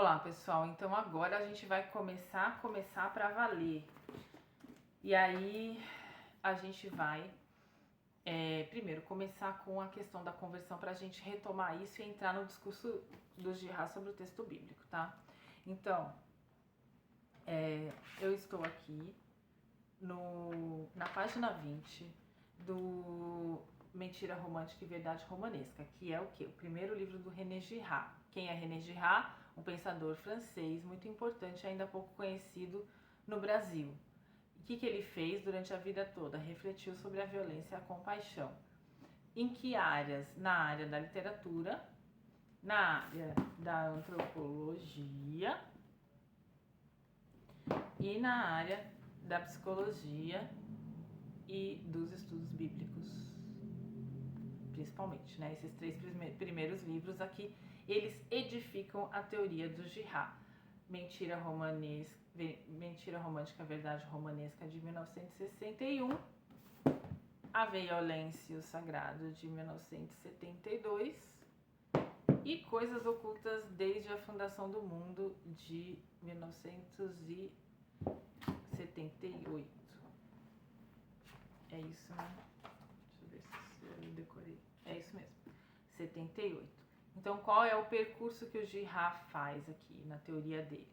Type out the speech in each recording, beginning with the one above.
Olá pessoal, então agora a gente vai começar para valer. E aí a gente vai primeiro começar com a questão da conversão para a gente retomar isso e entrar no discurso do Jihá sobre o texto bíblico, tá? Então, eu estou aqui na página 20 do Mentira Romântica e Verdade Romanesca, que é o quê? O primeiro livro do René Girard. Quem é René Girard? Um pensador francês muito importante, ainda pouco conhecido no Brasil. O que ele fez durante a vida toda? Refletiu sobre a violência e a compaixão. Em que áreas? Na área da literatura, na área da antropologia e na área da psicologia e dos estudos bíblicos, principalmente, né? Esses três primeiros livros aqui, eles edificam a teoria do Girard. Mentira Romântica, Verdade Romanesca, de 1961, A Violência e o Sagrado, de 1972, e Coisas Ocultas desde a Fundação do Mundo, de 1978. É isso, né? Deixa eu ver se eu decorei. É isso mesmo, 78. Então, qual é o percurso que o Girard faz aqui na teoria dele?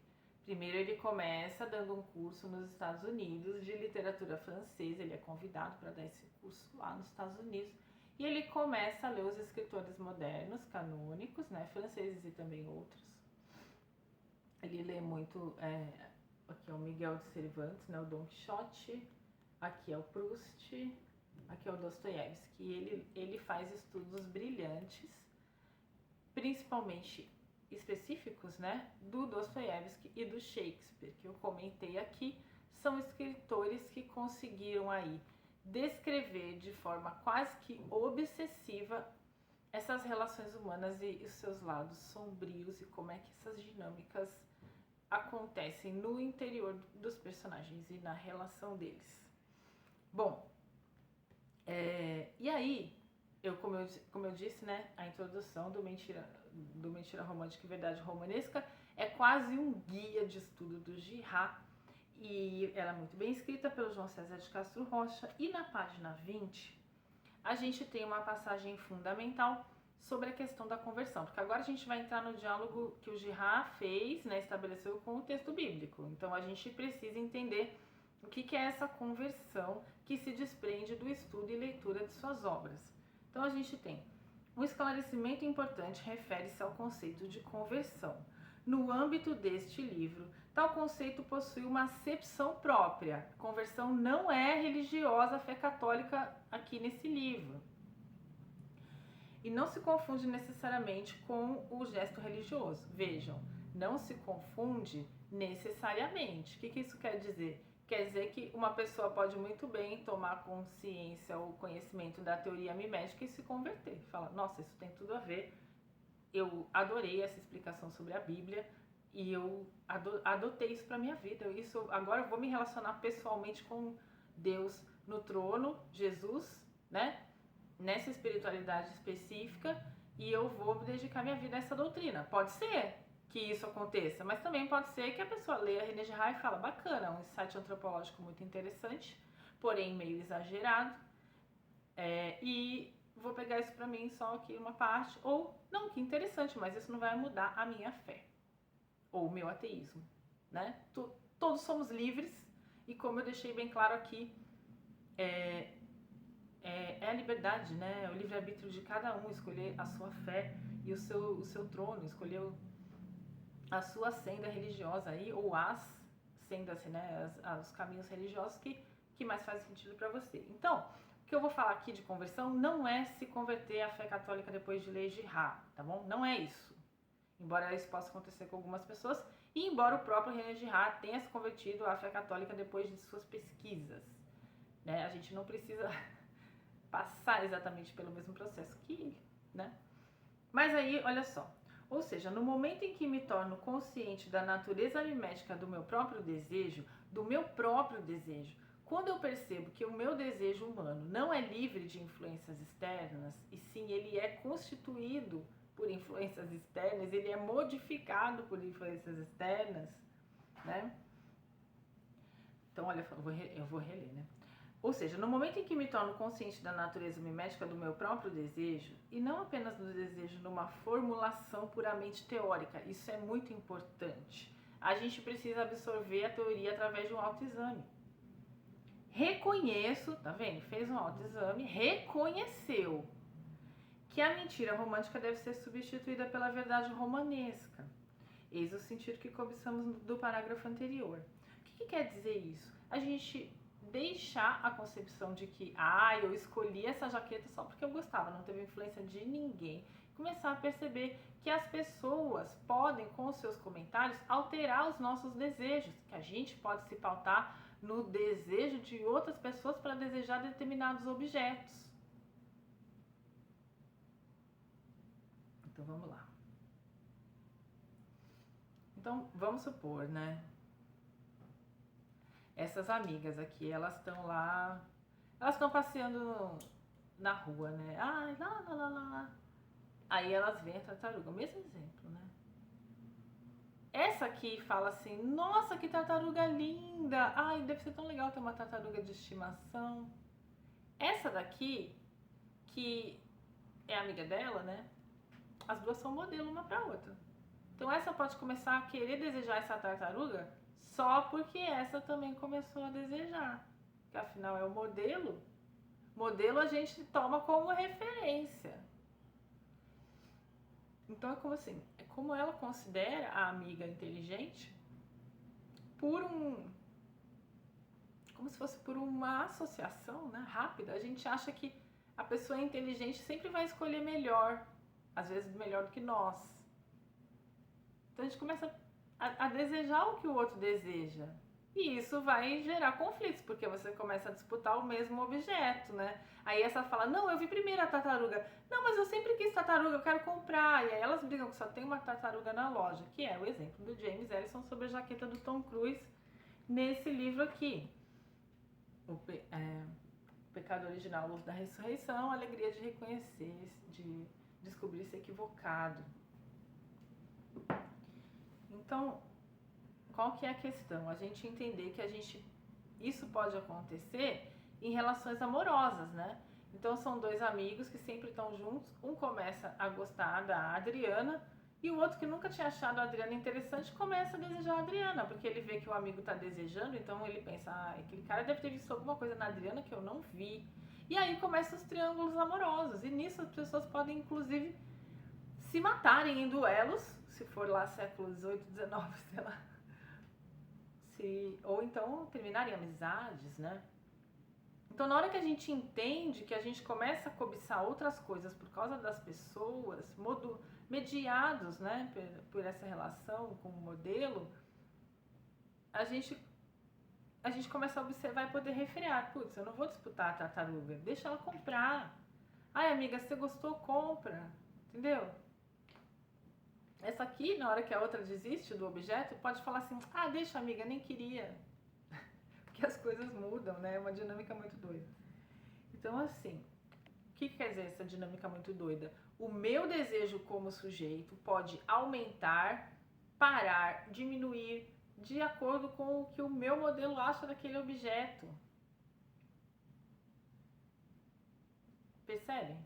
Primeiro, ele começa dando um curso nos Estados Unidos de literatura francesa. Ele é convidado para dar esse curso lá nos Estados Unidos. E ele começa a ler os escritores modernos, canônicos, né, franceses e também outros. Ele lê muito, aqui é o Miguel de Cervantes, né, o Dom Quixote, aqui é o Proust, aqui é o Dostoiévski. Ele faz estudos brilhantes, principalmente específicos, né, do Dostoiévski e do Shakespeare, que eu comentei aqui. São escritores que conseguiram aí descrever de forma quase que obsessiva essas relações humanas e os seus lados sombrios e como é que essas dinâmicas acontecem no interior dos personagens e na relação deles. Bom, e aí, como eu disse, né, a introdução do Mentira Romântica e Verdade Romanesca é quase um guia de estudo do Girard, e ela é muito bem escrita pelo João César de Castro Rocha. E na página 20 a gente tem uma passagem fundamental sobre a questão da conversão, porque agora a gente vai entrar no diálogo que o Girard fez, né, estabeleceu com o texto bíblico. Então a gente precisa entender o que é essa conversão que se desprende do estudo e leitura de suas obras. Então a gente tem um esclarecimento importante, refere-se ao conceito de conversão. No âmbito deste livro, tal conceito possui uma acepção própria. Conversão não é religiosa, a fé católica aqui nesse livro. E não se confunde necessariamente com o gesto religioso. Vejam, não se confunde necessariamente. O que isso quer dizer? Quer dizer que uma pessoa pode muito bem tomar consciência ou conhecimento da teoria mimética e se converter. Fala, nossa, isso tem tudo a ver. Eu adorei essa explicação sobre a Bíblia e eu adotei isso para minha vida. Agora eu vou me relacionar pessoalmente com Deus no trono, Jesus, né? Nessa espiritualidade específica, e eu vou dedicar minha vida a essa doutrina. Pode ser que isso aconteça, mas também pode ser que a pessoa leia René Girard e fala, bacana, um insight antropológico muito interessante, porém meio exagerado, e vou pegar isso pra mim só aqui uma parte, ou não, que interessante, mas isso não vai mudar a minha fé, ou o meu ateísmo, né? Todos somos livres, e como eu deixei bem claro aqui, é a liberdade, né? O livre-arbítrio de cada um escolher a sua fé e o seu trono, escolher a sua senda religiosa aí, ou as sendas, né? Os caminhos religiosos que mais fazem sentido para você. Então, o que eu vou falar aqui de conversão não é se converter à fé católica depois de ler Girard, tá bom? Não é isso. Embora isso possa acontecer com algumas pessoas, e embora o próprio René Girard tenha se convertido à fé católica depois de suas pesquisas, né? A gente não precisa passar exatamente pelo mesmo processo que ele, né? Mas aí, olha só. Ou seja, no momento em que me torno consciente da natureza mimética do meu próprio desejo, quando eu percebo que o meu desejo humano não é livre de influências externas, e sim ele é constituído por influências externas, ele é modificado por influências externas, né? Então, olha, eu vou reler, né? Ou seja, no momento em que me torno consciente da natureza mimética do meu próprio desejo, e não apenas do desejo numa formulação puramente teórica, isso é muito importante. A gente precisa absorver a teoria através de um autoexame. Reconheço, tá vendo? Fez um autoexame, reconheceu que a mentira romântica deve ser substituída pela verdade romanesca. Eis o sentido que cobiçamos do parágrafo anterior. O que quer dizer isso? A gente deixar a concepção de que eu escolhi essa jaqueta só porque eu gostava, não teve influência de ninguém. Começar a perceber que as pessoas podem, com os seus comentários, alterar os nossos desejos, que a gente pode se pautar no desejo de outras pessoas para desejar determinados objetos. Então vamos lá. Então vamos supor, né? Essas amigas aqui, elas estão lá, elas estão passeando na rua, né? Ai, lá. Aí elas veem a tartaruga, o mesmo exemplo, né? Essa aqui fala assim, nossa, que tartaruga linda! Ai, deve ser tão legal ter uma tartaruga de estimação. Essa daqui, que é amiga dela, né? As duas são modelo uma pra outra. Então essa pode começar a querer desejar essa tartaruga só porque essa também começou a desejar. Que afinal é o modelo. Modelo a gente toma como referência. Então é como assim, é como ela considera a amiga inteligente como se fosse por uma associação, né, rápida. A gente acha que a pessoa inteligente sempre vai escolher melhor, às vezes melhor do que nós. Então a gente começa a desejar o que o outro deseja. E isso vai gerar conflitos, porque você começa a disputar o mesmo objeto, né? Aí essa fala, não, eu vi primeiro a tartaruga. Não, mas eu sempre quis tartaruga, eu quero comprar. E aí elas brigam que só tem uma tartaruga na loja, que é o exemplo do James Ellison sobre a jaqueta do Tom Cruise nesse livro aqui. O Pecado Original, Luz da Ressurreição, a alegria de reconhecer, de descobrir-se equivocado. Então, qual que é a questão? A gente entender que isso pode acontecer em relações amorosas, né? Então são dois amigos que sempre estão juntos, um começa a gostar da Adriana e o outro que nunca tinha achado a Adriana interessante começa a desejar a Adriana, porque ele vê que o amigo está desejando, então ele pensa, aquele cara deve ter visto alguma coisa na Adriana que eu não vi. E aí começam os triângulos amorosos, e nisso as pessoas podem inclusive se matarem em duelos, se for lá século XVIII, XIX, sei lá. Ou então terminarem amizades, né? Então, na hora que a gente entende que a gente começa a cobiçar outras coisas por causa das pessoas, mediados, né, por essa relação com o modelo, a gente começa a observar e poder refrear. Putz, eu não vou disputar a tartaruga, deixa ela comprar. Ai, amiga, se você gostou, compra. Entendeu? Essa aqui, na hora que a outra desiste do objeto, pode falar assim, deixa, amiga, nem queria. Porque as coisas mudam, né? É uma dinâmica muito doida. Então, assim, o que quer dizer essa dinâmica muito doida? O meu desejo como sujeito pode aumentar, parar, diminuir, de acordo com o que o meu modelo acha daquele objeto. Percebem?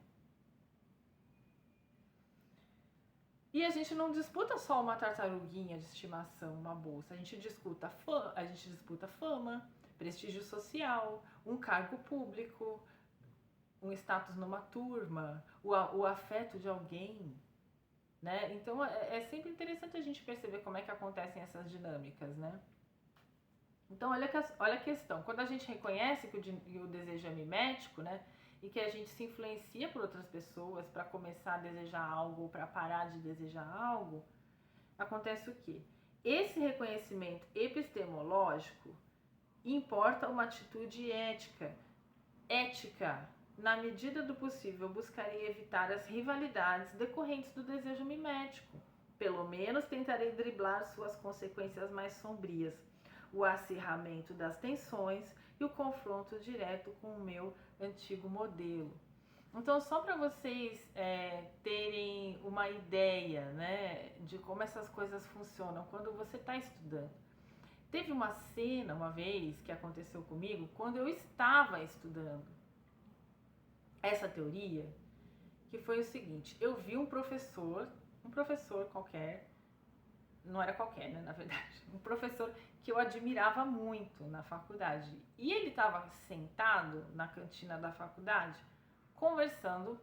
E a gente não disputa só uma tartaruguinha de estimação, uma bolsa. A gente disputa fama, prestígio social, um cargo público, um status numa turma, o afeto de alguém, né? Então é sempre interessante a gente perceber como é que acontecem essas dinâmicas, né? Então olha a questão, quando a gente reconhece que o desejo é mimético, né? E que a gente se influencia por outras pessoas para começar a desejar algo ou para parar de desejar algo, acontece o quê? Esse reconhecimento epistemológico importa uma atitude ética. Na medida do possível, buscarei evitar as rivalidades decorrentes do desejo mimético. Pelo menos tentarei driblar suas consequências mais sombrias, o acirramento das tensões e o confronto direto com o meu antigo modelo. Então, só para vocês terem uma ideia, né, de como essas coisas funcionam quando você está estudando. Teve uma cena uma vez que aconteceu comigo quando eu estava estudando essa teoria, que foi o seguinte: eu vi um professor qualquer, não era qualquer, né, na verdade, um professor que eu admirava muito na faculdade. E ele estava sentado na cantina da faculdade, conversando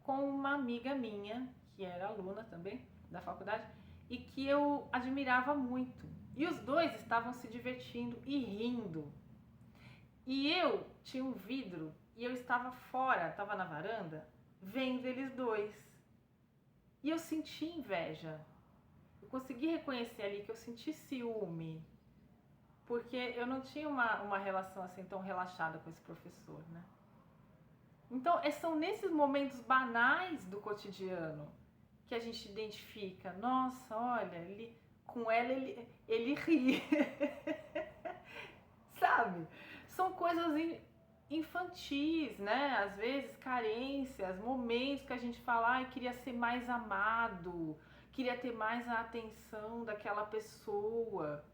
com uma amiga minha, que era aluna também da faculdade, e que eu admirava muito. E os dois estavam se divertindo e rindo. E eu tinha um vidro e eu estava fora, estava na varanda, vendo eles dois. E eu senti inveja. Eu consegui reconhecer ali que eu senti ciúme, porque eu não tinha uma relação assim tão relaxada com esse professor, né? Então, são nesses momentos banais do cotidiano que a gente identifica, nossa, olha, com ela ele ri. Sabe? São coisas infantis, né? Às vezes carências, momentos que a gente fala, ai, queria ser mais amado, queria ter mais a atenção daquela pessoa.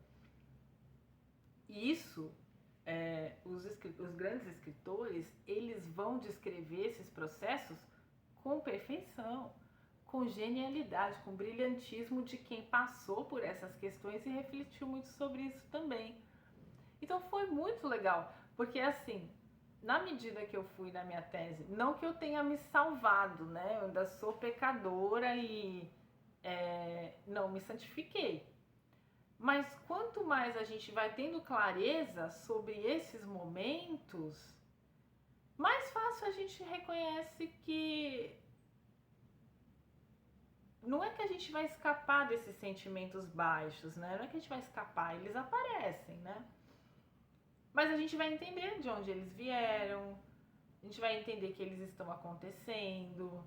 E isso, os grandes escritores, eles vão descrever esses processos com perfeição, com genialidade, com brilhantismo de quem passou por essas questões e refletiu muito sobre isso também. Então foi muito legal, porque assim, na medida que eu fui na minha tese, não que eu tenha me salvado, né? Eu ainda sou pecadora e não me santifiquei. Mas quanto mais a gente vai tendo clareza sobre esses momentos, mais fácil a gente reconhece que não é que a gente vai escapar desses sentimentos baixos, né? Não é que a gente vai escapar, eles aparecem, né? Mas a gente vai entender de onde eles vieram, a gente vai entender que eles estão acontecendo,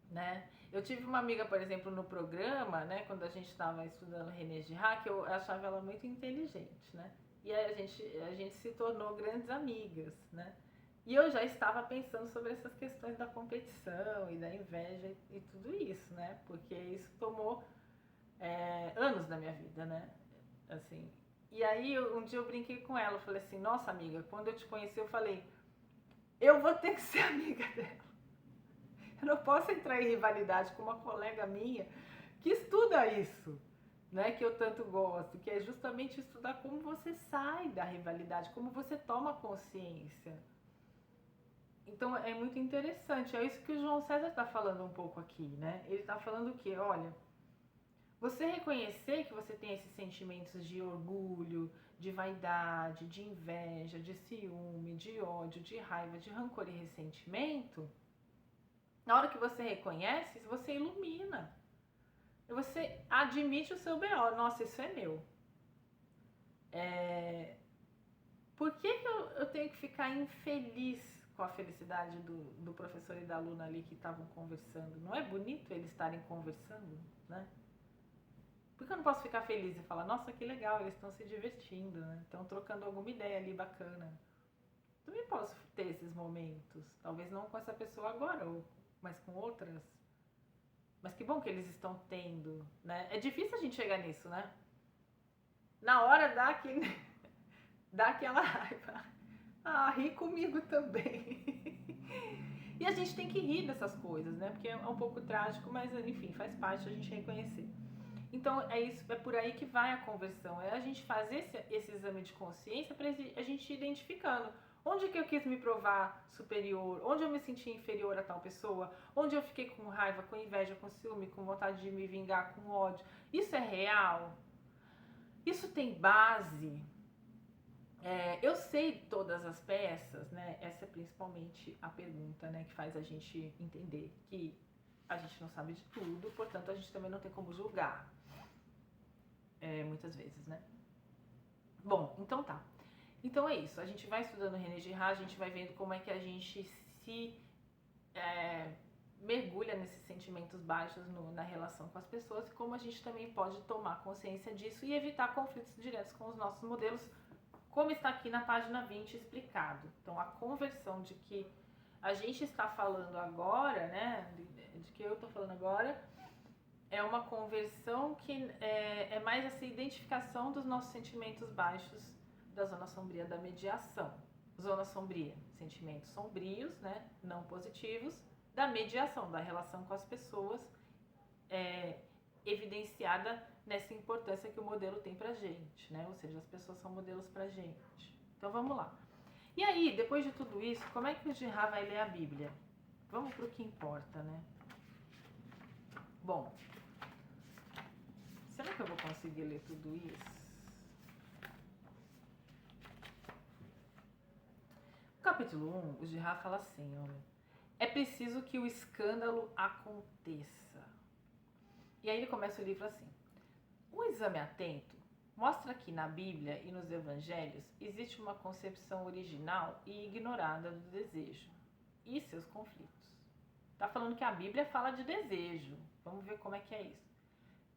né? Eu tive uma amiga, por exemplo, no programa, né, quando a gente estava estudando René Girard, que eu achava ela muito inteligente, né? E aí a gente se tornou grandes amigas, né? E eu já estava pensando sobre essas questões da competição e da inveja e tudo isso, né? Porque isso tomou anos da minha vida, né? Assim. E aí um dia eu brinquei com ela, eu falei assim, nossa amiga, quando eu te conheci eu falei, eu vou ter que ser amiga dela. Eu não posso entrar em rivalidade com uma colega minha que estuda isso, né, que eu tanto gosto, que é justamente estudar como você sai da rivalidade, como você toma consciência. Então é muito interessante, é isso que o João César está falando um pouco aqui, né? Ele está falando o quê? Olha, você reconhecer que você tem esses sentimentos de orgulho, de vaidade, de inveja, de ciúme, de ódio, de raiva, de rancor e ressentimento, na hora que você reconhece, você ilumina. Você admite o seu BO. Nossa, isso é meu. Por que eu tenho que ficar infeliz com a felicidade do professor e da aluna ali que estavam conversando? Não é bonito eles estarem conversando, né? Por que eu não posso ficar feliz e falar, nossa, que legal, eles estão se divertindo, né? Estão trocando alguma ideia ali bacana. Também posso ter esses momentos. Talvez não com essa pessoa agora, mas com outras. Mas que bom que eles estão tendo, né? É difícil a gente chegar nisso, né? Na hora dá aquela raiva. Ah, ri comigo também. E a gente tem que rir dessas coisas, né? Porque é um pouco trágico, mas enfim, faz parte a gente reconhecer. Então é por aí que vai a conversão. É a gente fazer esse exame de consciência para a gente ir identificando onde que eu quis me provar superior, onde eu me senti inferior a tal pessoa, onde eu fiquei com raiva, com inveja, com ciúme, com vontade de me vingar, com ódio. Isso é real? Isso tem base? Eu sei todas as peças, né? Essa é principalmente a pergunta, né, que faz a gente entender que a gente não sabe de tudo, portanto a gente também não tem como julgar. Muitas vezes, né? Bom, então tá. Então é isso, a gente vai estudando René Girard, a gente vai vendo como é que a gente se mergulha nesses sentimentos baixos na relação com as pessoas e como a gente também pode tomar consciência disso e evitar conflitos diretos com os nossos modelos, como está aqui na página 20 explicado. Então a conversão de que A gente está falando agora, né, de que eu estou falando agora, é uma conversão que é mais essa identificação dos nossos sentimentos baixos da zona sombria da mediação. Zona sombria, sentimentos sombrios, né, não positivos, da mediação, da relação com as pessoas, evidenciada nessa importância que o modelo tem pra gente, né? Ou seja, as pessoas são modelos pra gente. Então vamos lá. E aí, depois de tudo isso, como é que o Gerard vai ler a Bíblia? Vamos pro que importa, né? Bom, será que eu vou conseguir ler tudo isso? No capítulo 1, o Gerard fala assim, olha, é preciso que o escândalo aconteça. E aí ele começa o livro assim. Um exame atento mostra que na Bíblia e nos Evangelhos existe uma concepção original e ignorada do desejo e seus conflitos. Está falando que a Bíblia fala de desejo. Vamos ver como é que é isso.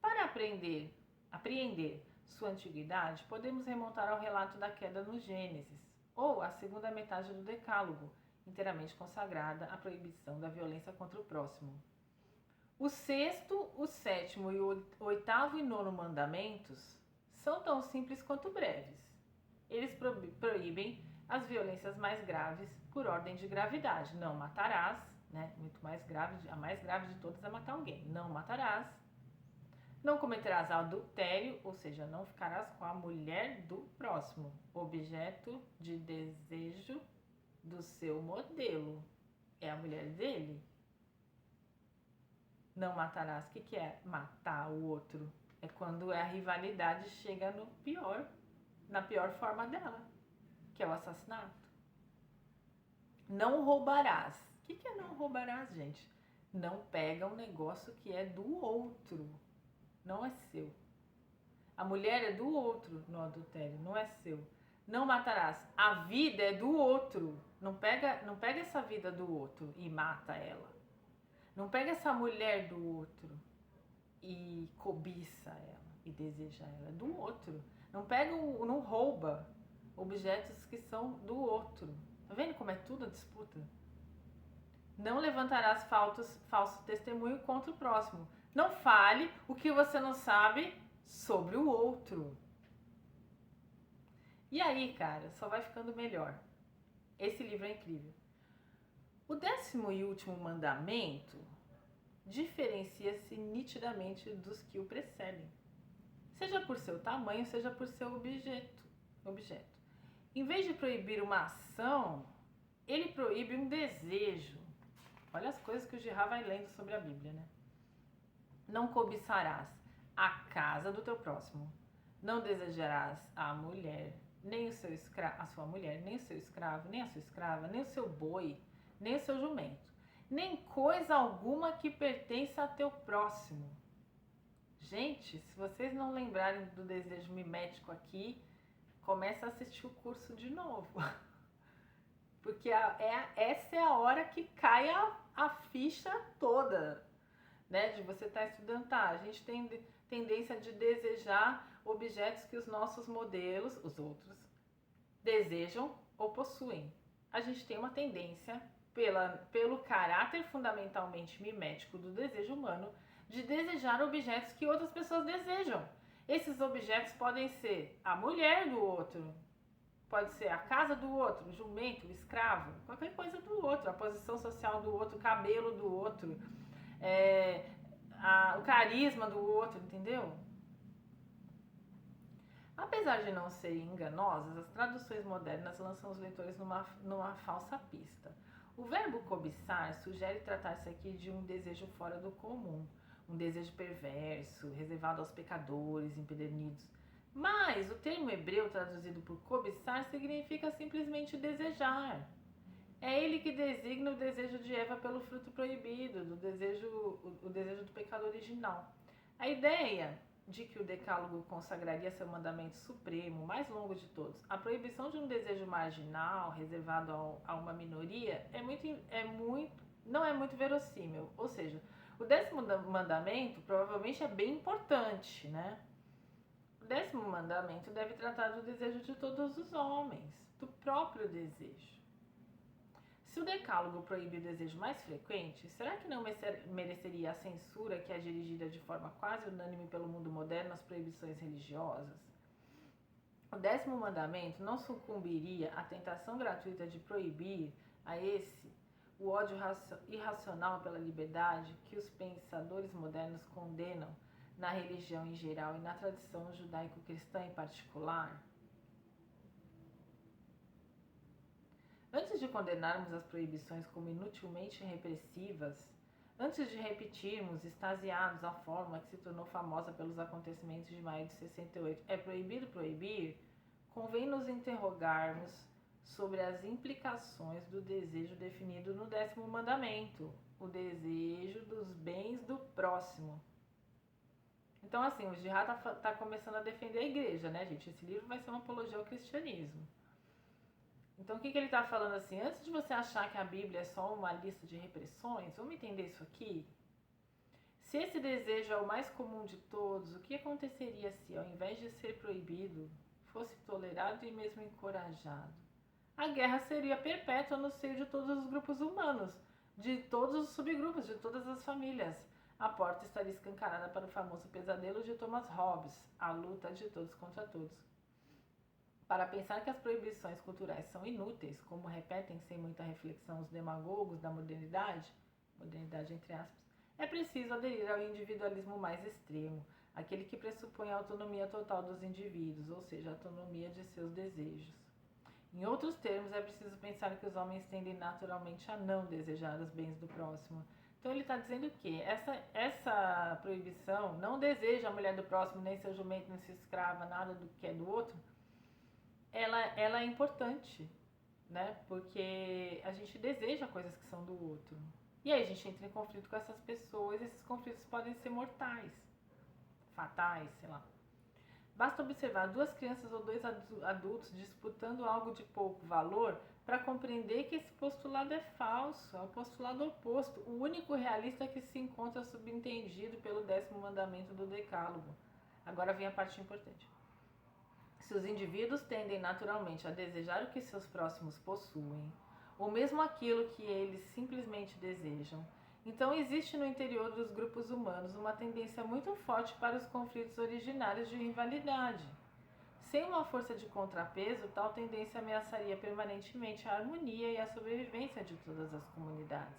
Para apreender sua antiguidade, podemos remontar ao relato da queda no Gênesis, ou à segunda metade do Decálogo, inteiramente consagrada à proibição da violência contra o próximo. O sexto, o sétimo e o oitavo e nono mandamentos são tão simples quanto breves. Eles proíbem as violências mais graves por ordem de gravidade. Não matarás, né? Muito mais grave, a mais grave de todas é matar alguém. Não matarás. Não cometerás adultério, ou seja, não ficarás com a mulher do próximo, objeto de desejo do seu modelo. É a mulher dele. Não matarás, o que é matar o outro? É quando a rivalidade chega na pior forma dela, que é o assassinato. Não roubarás. O que é não roubarás, gente? Não pega um negócio que é do outro, não é seu. A mulher é do outro no adultério, não é seu. Não matarás. A vida é do outro. Não pega essa vida do outro e mata ela. Não pega essa mulher do outro e cobiça ela e deseja ela. É do outro. Não rouba objetos que são do outro. Tá vendo como é tudo a disputa? Não levantarás falso testemunho contra o próximo. Não fale o que você não sabe sobre o outro. E aí, cara, só vai ficando melhor. Esse livro é incrível. O 10º e último mandamento diferencia-se nitidamente dos que o precedem, seja por seu tamanho, seja por seu objeto. Em vez de proibir uma ação, ele proíbe um desejo. Olha as coisas que o Gerard vai lendo sobre a Bíblia, né? Não cobiçarás a casa do teu próximo. Não desejarás a mulher, nem a sua mulher, nem o seu escravo, nem a sua escrava, nem o seu boi, nem o seu jumento, nem coisa alguma que pertença a teu próximo. Gente, se vocês não lembrarem do desejo mimético aqui, começa a assistir o curso de novo. Porque essa é a hora que cai a ficha toda, né? De você estar estudando, a gente tem tendência de desejar objetos que os nossos modelos, os outros, desejam ou possuem. A gente tem uma tendência, pelo caráter fundamentalmente mimético do desejo humano, de desejar objetos que outras pessoas desejam. Esses objetos podem ser a mulher do outro, pode ser a casa do outro, o jumento, o escravo, qualquer coisa do outro, a posição social do outro, o cabelo do outro, o carisma do outro, entendeu? Apesar de não serem enganosas, as traduções modernas lançam os leitores numa falsa pista. O verbo cobiçar sugere tratar-se aqui de um desejo fora do comum, um desejo perverso, reservado aos pecadores, empedernidos. Mas o termo hebreu traduzido por cobiçar significa simplesmente desejar. É ele que designa o desejo de Eva pelo fruto proibido, o desejo do pecado original. A ideia de que o decálogo consagraria seu mandamento supremo, mais longo de todos, a proibição de um desejo marginal, reservado a uma minoria, não é muito verossímil. Ou seja, o 10º mandamento provavelmente é bem importante, né? O 10º mandamento deve tratar do desejo de todos os homens, do próprio desejo. Se o decálogo proíbe o desejo mais frequente, será que não mereceria a censura que é dirigida de forma quase unânime pelo mundo moderno às proibições religiosas? O 10º mandamento não sucumbiria à tentação gratuita de proibir a esse o ódio irracional pela liberdade que os pensadores modernos condenam na religião em geral e na tradição judaico-cristã em particular? Antes de condenarmos as proibições como inutilmente repressivas, antes de repetirmos, extasiados, a fórmula que se tornou famosa pelos acontecimentos de maio de 68, é proibido proibir, convém nos interrogarmos sobre as implicações do desejo definido no 10º mandamento, o desejo dos bens do próximo. Então, assim, o Jihad tá começando a defender a igreja, né, gente? Esse livro vai ser uma apologia ao cristianismo. Então, o que ele está falando assim? Antes de você achar que a Bíblia é só uma lista de repressões, vamos entender isso aqui? Se esse desejo é o mais comum de todos, o que aconteceria se, ao invés de ser proibido, fosse tolerado e mesmo encorajado? A guerra seria perpétua no seio de todos os grupos humanos, de todos os subgrupos, de todas as famílias. A porta estaria escancarada para o famoso pesadelo de Thomas Hobbes, a luta de todos contra todos. Para pensar que as proibições culturais são inúteis, como repetem sem muita reflexão os demagogos da modernidade entre aspas, é preciso aderir ao individualismo mais extremo, aquele que pressupõe a autonomia total dos indivíduos, ou seja, a autonomia de seus desejos. Em outros termos, é preciso pensar que os homens tendem naturalmente a não desejar os bens do próximo. Então ele está dizendo que essa proibição não deseja a mulher do próximo, nem seu jumento, nem sua escrava, nada do que é do outro. Ela é importante, né? Porque a gente deseja coisas que são do outro. E aí a gente entra em conflito com essas pessoas e esses conflitos podem ser mortais, fatais, sei lá. Basta observar 2 crianças ou 2 adultos disputando algo de pouco valor para compreender que esse postulado é falso, é o postulado oposto. O único realista que se encontra subentendido pelo 10º mandamento do Decálogo. Agora vem a parte importante. Se os indivíduos tendem naturalmente a desejar o que seus próximos possuem, ou mesmo aquilo que eles simplesmente desejam, então existe no interior dos grupos humanos uma tendência muito forte para os conflitos originários de rivalidade. Sem uma força de contrapeso, tal tendência ameaçaria permanentemente a harmonia e a sobrevivência de todas as comunidades.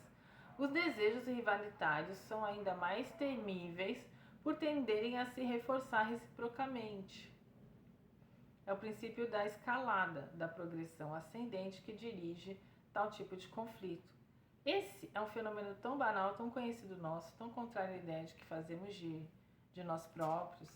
Os desejos rivalitários são ainda mais temíveis por tenderem a se reforçar reciprocamente. É o princípio da escalada, da progressão ascendente que dirige tal tipo de conflito. Esse é um fenômeno tão banal, tão conhecido nosso, tão contrário à ideia de que fazemos de nós próprios,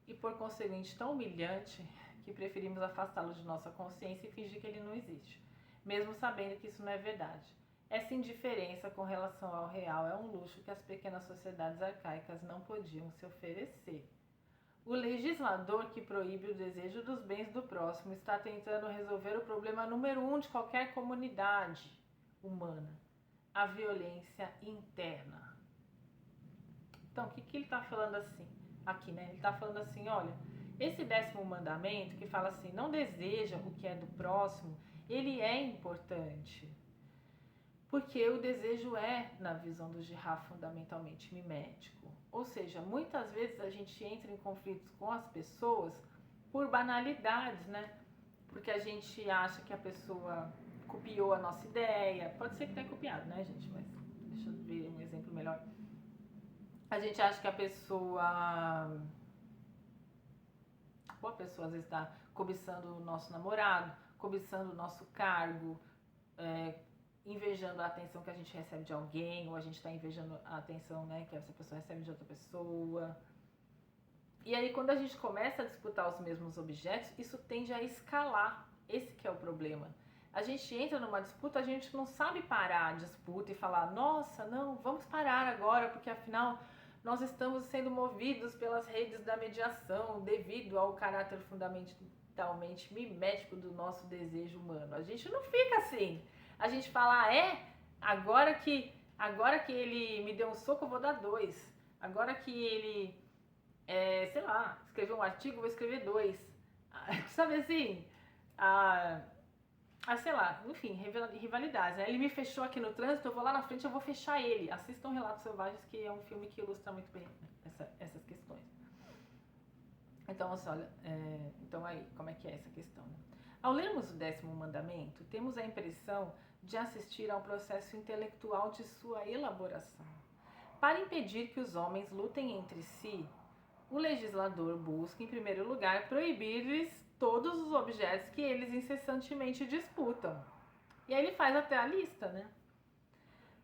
e por conseguinte tão humilhante que preferimos afastá-lo de nossa consciência e fingir que ele não existe, mesmo sabendo que isso não é verdade. Essa indiferença com relação ao real é um luxo que as pequenas sociedades arcaicas não podiam se oferecer. O legislador que proíbe o desejo dos bens do próximo está tentando resolver o problema número 1 de qualquer comunidade humana, a violência interna. Então, o que ele está falando assim? Aqui, né? Ele está falando assim, olha, esse 10º mandamento que fala assim, não deseja o que é do próximo, ele é importante. Porque o desejo é, na visão do Girard, fundamentalmente mimético. Ou seja, muitas vezes a gente entra em conflitos com as pessoas por banalidades, né? Porque a gente acha que a pessoa copiou a nossa ideia. Pode ser que tenha copiado, né, gente? Mas deixa eu ver um exemplo melhor. A gente acha que a pessoa às vezes está cobiçando o nosso namorado, cobiçando o nosso cargo, invejando a atenção que a gente recebe de alguém, ou a gente está invejando a atenção, né, que essa pessoa recebe de outra pessoa. E aí, quando a gente começa a disputar os mesmos objetos, isso tende a escalar. Esse que é o problema. A gente entra numa disputa, a gente não sabe parar a disputa e falar, nossa, não, vamos parar agora, porque afinal nós estamos sendo movidos pelas redes da mediação devido ao caráter fundamentalmente mimético do nosso desejo humano. A gente não fica assim. A gente fala, agora que ele me deu um soco, eu vou dar 2. Agora que ele, sei lá, escreveu um artigo, eu vou escrever 2. Sabe assim? sei lá, enfim, rivalidades, né? Ele me fechou aqui no trânsito, eu vou lá na frente, eu vou fechar ele. Assistam Relatos Selvagens, que é um filme que ilustra muito bem, né, essas questões. Então, assim, olha, então aí, como é que é essa questão? Né? Ao lermos o 10º mandamento, temos a impressão de assistir ao processo intelectual de sua elaboração. Para impedir que os homens lutem entre si, o legislador busca, em primeiro lugar, proibir-lhes todos os objetos que eles incessantemente disputam. E aí ele faz até a lista, né?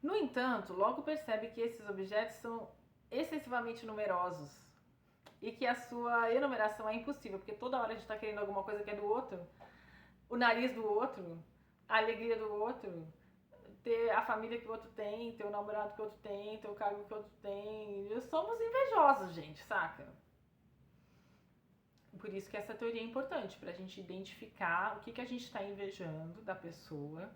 No entanto, logo percebe que esses objetos são excessivamente numerosos e que a sua enumeração é impossível, porque toda hora a gente está querendo alguma coisa que é do outro, o nariz do outro, a alegria do outro, ter a família que o outro tem, ter o namorado que o outro tem, ter o cargo que o outro tem. Somos invejosos, gente, saca? Por isso que essa teoria é importante, pra gente identificar o que a gente está invejando da pessoa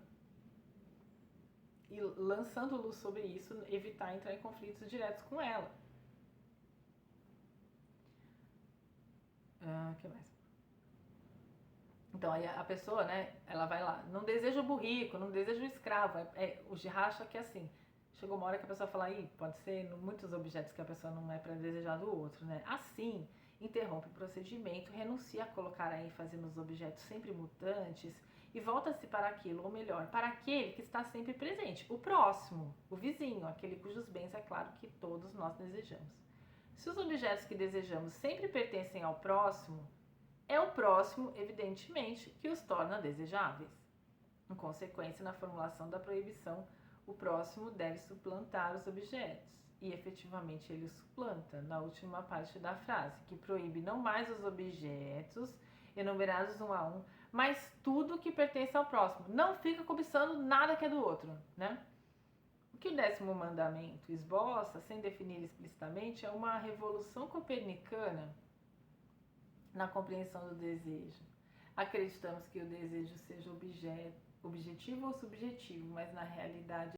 e, lançando luz sobre isso, evitar entrar em conflitos diretos com ela. O que mais? Então, aí a pessoa, né, ela vai lá, não deseja o burrico, não deseja o escravo. O Girard acha que é assim. Chegou uma hora que a pessoa fala, aí pode ser muitos objetos que a pessoa não é para desejar do outro, né? Assim, interrompe o procedimento, renuncia a colocar a ênfase nos objetos sempre mutantes e volta-se para aquilo, ou melhor, para aquele que está sempre presente, o próximo, o vizinho, aquele cujos bens é claro que todos nós desejamos. Se os objetos que desejamos sempre pertencem ao próximo, é o próximo, evidentemente, que os torna desejáveis. Em consequência, na formulação da proibição, o próximo deve suplantar os objetos. E efetivamente ele os suplanta na última parte da frase, que proíbe não mais os objetos enumerados um a um, mas tudo que pertence ao próximo. Não fica cobiçando nada que é do outro, né? O que o 10º mandamento esboça, sem definir explicitamente, é uma revolução copernicana na compreensão do desejo. Acreditamos que o desejo seja objetivo ou subjetivo, mas na realidade